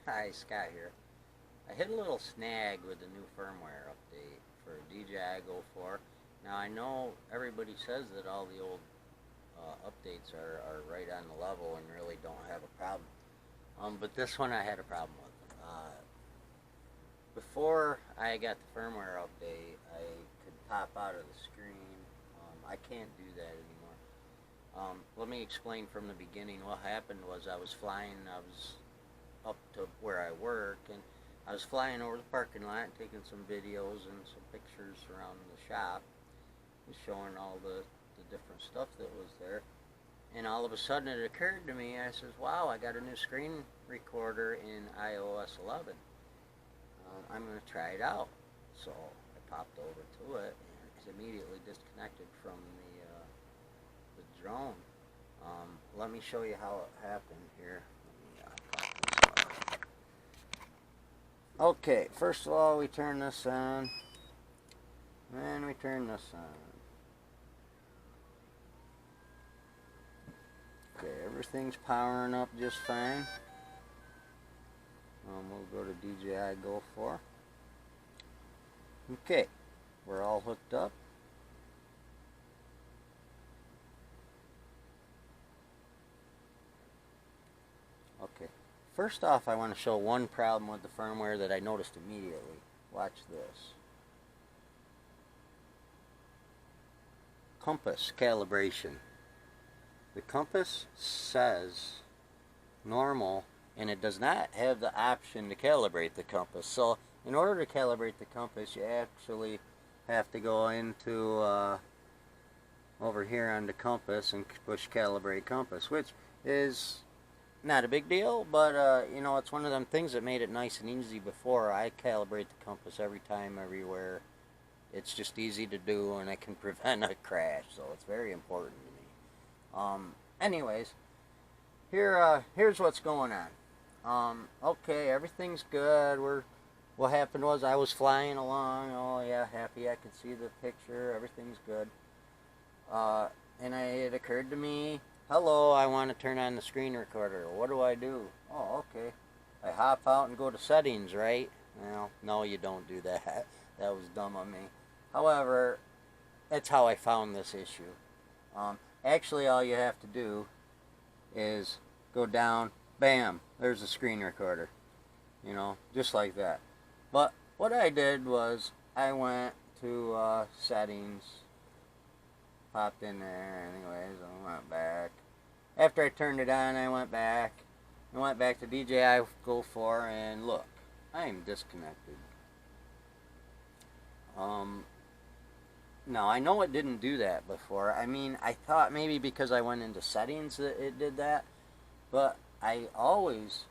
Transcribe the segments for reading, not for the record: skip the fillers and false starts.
Hi, Scott here. I hit a little snag with the new firmware update for DJI Go 4. Now, I know everybody says that all the old updates are right on the level and really don't have a problem. But this one I had a problem with. Before I got the firmware update, I could pop out of the screen. I can't do that anymore. Let me explain from the beginning. What happened was I was flying. I was up to where I work, and I was flying over the parking lot, taking some videos and some pictures around the shop, and showing all the different stuff that was there. And all of a sudden it occurred to me, I says, wow, I got a new screen recorder in iOS 11. I'm going to try it out. So I popped over to it, and it immediately disconnected from the drone. Let me show you how it happened here. Okay, first of all, we turn this on, then we turn this on. Okay, everything's powering up just fine. We'll go to DJI Go 4. Okay, we're all hooked up. Okay. First off, I want to show one problem with the firmware that I noticed immediately. Watch this. Compass calibration. The compass says normal, and it does not have the option to calibrate the compass. So in order to calibrate the compass, you actually have to go into over here on the compass and push calibrate compass, which is not a big deal, but you know, it's one of them things that made it nice and easy before. I calibrate the compass every time, everywhere. It's just easy to do, and it can prevent a crash, so it's very important to me. Anyways, here's what's going on. Okay, everything's good. What happened was I was flying along. Oh yeah, happy. I could see the picture. Everything's good. And it occurred to me, hello, I want to turn on the screen recorder. What do I do? Oh, okay. I hop out and go to settings, right? Well, no, you don't do that. That was dumb of me. However, that's how I found this issue. Actually, all you have to do is go down, bam, there's the screen recorder. You know, just like that. But what I did was I went to settings, popped in there anyways, I went back. After I turned it on, I went back to DJI Go 4, and look, I am disconnected. Now, I know it didn't do that before. I mean, I thought maybe because I went into settings that it did that, but I always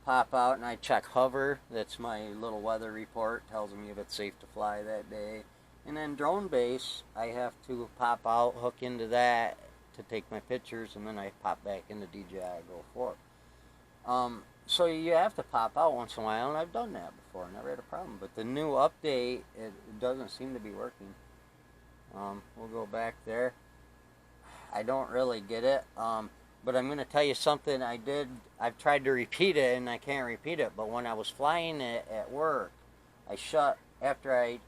pop out and I check hover. That's my little weather report, tells me if it's safe to fly that day. And then drone base, I have to pop out, hook into that to take my pictures, and then I pop back into DJI Go 4. So you have to pop out once in a while, and I've done that before, never had a problem. But the new update, it doesn't seem to be working. We'll go back there. I don't really get it, but I'm going to tell you something I've tried to repeat it, and I can't repeat it, but when I was flying it at work, after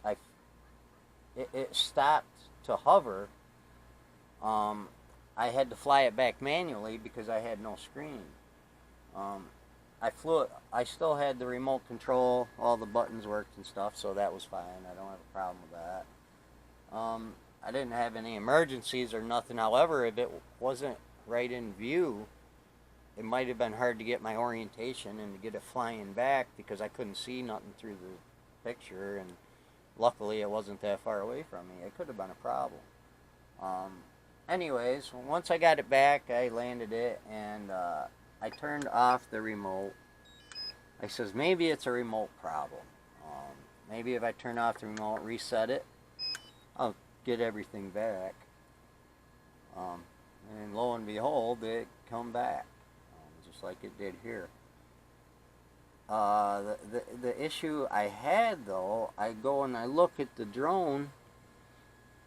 it stopped to hover, I had to fly it back manually because I had no screen. I still had the remote control, all the buttons worked and stuff, so that was fine. I don't have a problem with that. I didn't have any emergencies or nothing. However, if it wasn't right in view, it might have been hard to get my orientation and to get it flying back because I couldn't see nothing through the picture, and luckily it wasn't that far away from me. It could have been a problem. Anyways, once I got it back, I landed it, and I turned off the remote. I says, maybe it's a remote problem. Maybe if I turn off the remote, reset it, I'll get everything back. And lo and behold, it come back, just like it did here. The issue I had, though, I go and I look at the drone,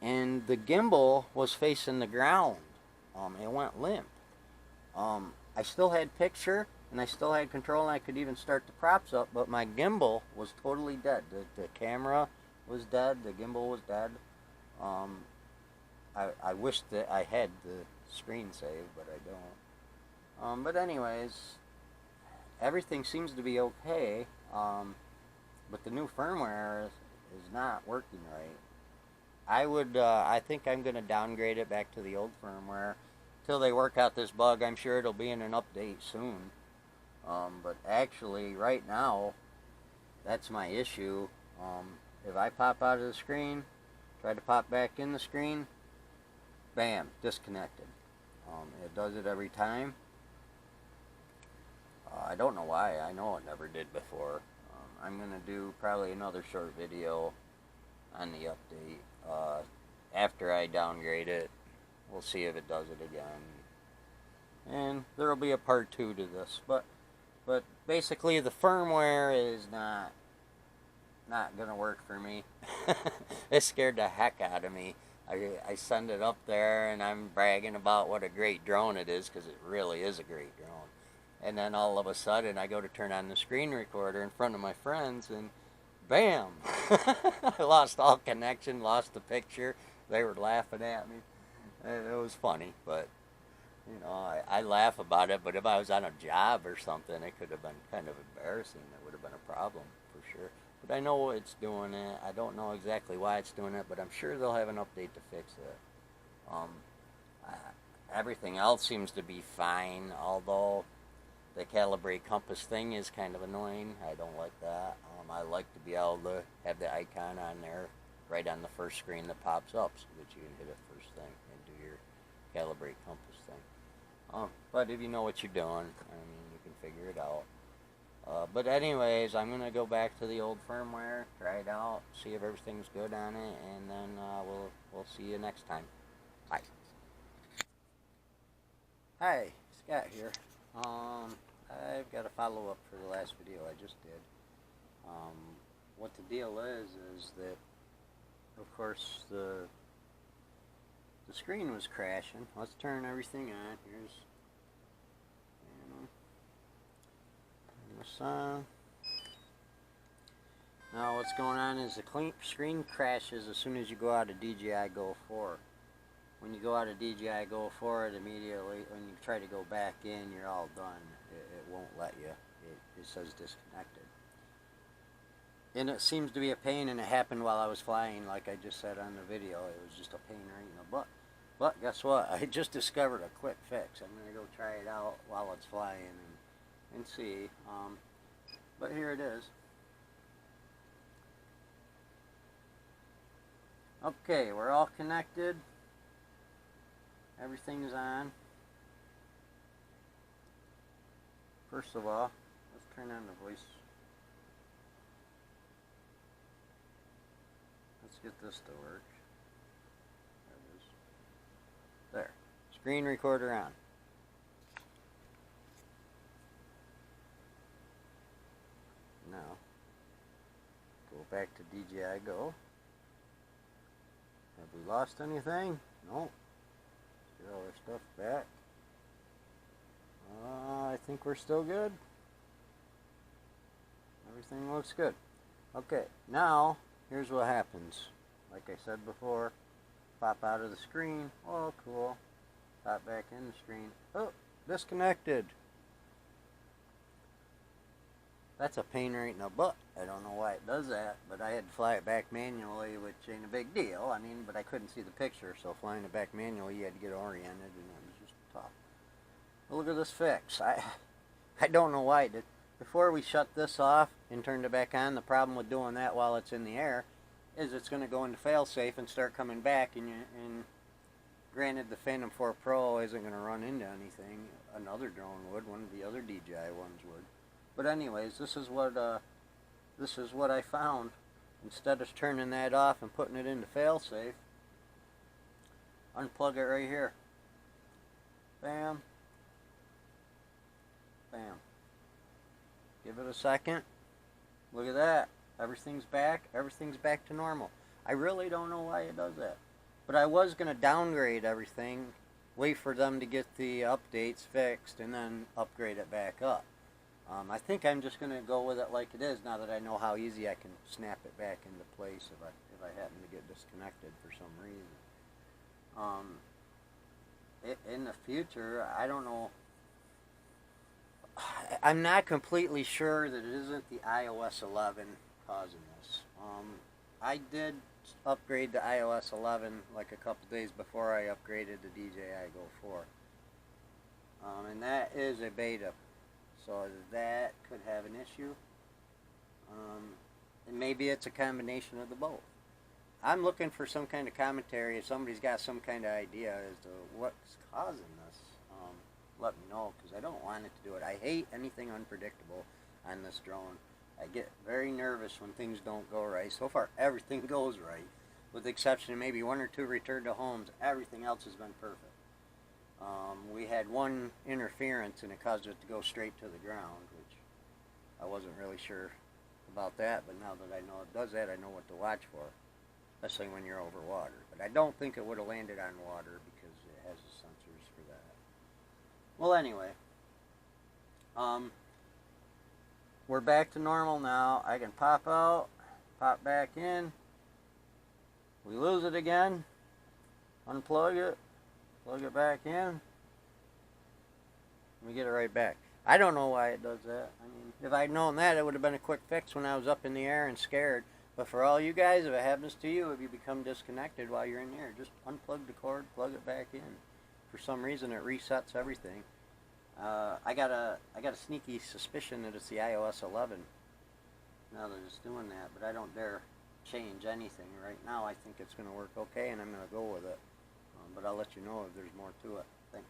and the gimbal was facing the ground. It went limp. I still had picture, and I still had control, and I could even start the props up, but my gimbal was totally dead. The camera was dead, the gimbal was dead. I wish that I had the screen save, but I don't. But anyways, everything seems to be okay, but the new firmware is not working right. I think I'm going to downgrade it back to the old firmware till they work out this bug. I'm sure it'll be in an update soon. But actually, right now, that's my issue. If I pop out of the screen, try to pop back in the screen, bam, disconnected. It does it every time. I don't know why. I know it never did before. I'm going to do probably another short video on the update. After I downgrade it, we'll see if it does it again. And there will be a part 2 to this. But basically the firmware is not going to work for me. It scared the heck out of me. I send it up there and I'm bragging about what a great drone it is, because it really is a great drone. And then all of a sudden I go to turn on the screen recorder in front of my friends and bam! I lost all connection, lost the picture. They were laughing at me. It was funny, but you know, I laugh about it, but if I was on a job or something, it could have been kind of embarrassing. It would have been a problem for sure. But I know it's doing it. I don't know exactly why it's doing it, but I'm sure they'll have an update to fix it. Everything else seems to be fine, although the calibrate compass thing is kind of annoying. I don't like that. I like to be able to have the icon on there right on the first screen that pops up, so that you can hit it first thing and do your calibrate compass thing. But if you know what you're doing, I mean, you can figure it out. But anyways, I'm going to go back to the old firmware, try it out, see if everything's good on it, and then we'll see you next time. Bye. Hi, Scott here. I've got a follow-up for the last video I just did. What the deal is that, of course, the screen was crashing. Let's turn everything on. Here's, turn this on. Now what's going on is the screen crashes as soon as you go out of DJI Go 4. When you go out of DJI Go 4, it immediately, when you try to go back in, you're all done. It won't let you. It says disconnected. And it seems to be a pain, and it happened while I was flying, like I just said on the video. It was just a pain right in the butt. But guess what? I just discovered a quick fix. I'm going to go try it out while it's flying and see. But here it is. Okay, we're all connected. Everything's on. First of all, let's turn on the voice. Let's get this to work. There it is. There. Screen recorder on. Now, go back to DJI Go. Have we lost anything? No. Get all our stuff back. I think we're still good. Everything looks good. Okay, now here's what happens. Like I said before, pop out of the screen. Oh, cool. Pop back in the screen. Oh, disconnected. That's a pain right in the butt. I don't know why it does that, but I had to fly it back manually, which ain't a big deal. I mean, but I couldn't see the picture, so flying it back manually, you had to get oriented, and it was just tough. But look at this fix. I don't know why. Before we shut this off and turned it back on, the problem with doing that while it's in the air is it's going to go into failsafe and start coming back, and granted, the Phantom 4 Pro isn't going to run into anything. Another drone would. One of the other DJI ones would. But anyways, this is what I found. Instead of turning that off and putting it into failsafe, unplug it right here. Bam. Bam. Give it a second. Look at that. Everything's back. Everything's back to normal. I really don't know why it does that. But I was going to downgrade everything, wait for them to get the updates fixed, and then upgrade it back up. I think I'm just going to go with it like it is now that I know how easy I can snap it back into place if I happen to get disconnected for some reason. In the future, I don't know. I'm not completely sure that it isn't the iOS 11 causing this. I did upgrade to iOS 11 like a couple days before I upgraded to DJI Go 4. And that is a beta, so that could have an issue. And maybe it's a combination of the both. I'm looking for some kind of commentary. If somebody's got some kind of idea as to what's causing this, let me know, because I don't want it to do it. I hate anything unpredictable on this drone. I get very nervous when things don't go right. So far, everything goes right, with the exception of maybe one or two return to homes. Everything else has been perfect. We had one interference, and it caused it to go straight to the ground, which I wasn't really sure about that, but now that I know it does that, I know what to watch for, especially when you're over water. But I don't think it would have landed on water because it has the sensors for that. Well, anyway, we're back to normal now. I can pop out, pop back in. We lose it again. Unplug it, plug it back in. We get it right back. I don't know why it does that. I mean, if I'd known that, it would have been a quick fix when I was up in the air and scared. But for all you guys, if it happens to you, if you become disconnected while you're in the air, just unplug the cord, plug it back in. For some reason, it resets everything. I got a sneaky suspicion that it's the iOS 11 now that it's doing that, but I don't dare change anything right now. I think it's going to work okay, and I'm going to go with it. But I'll let you know if there's more to it. Thanks.